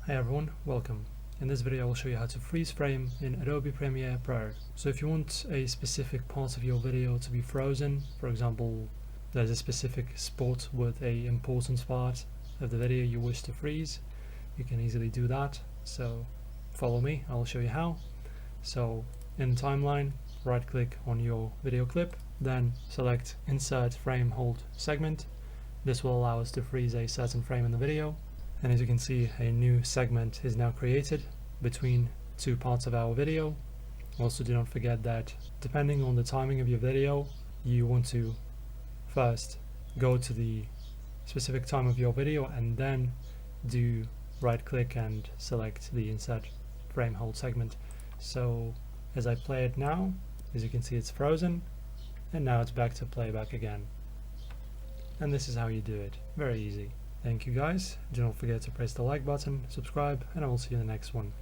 Hi everyone, welcome. In this video I will show you how to freeze frame in Adobe Premiere Pro. So if you want a specific part of your video to be frozen, for example there's a specific spot with a important part of the video you wish to freeze, you can easily do that. So follow me, I'll show you how. So in the timeline, right click on your video clip, then select Insert Frame Hold Segment. This will allow us to freeze a certain frame in the video. And as you can see, a new segment is now created between two parts of our video. Also, do not forget that depending on the timing of your video, you want to first go to the specific time of your video and then do right click and select the insert frame hold segment. So as I play it now, as you can see, it's frozen, and now it's back to playback again. And this is how you do it. Very easy. Thank you guys. Do not forget to press the like button, subscribe, and I will see you in the next one.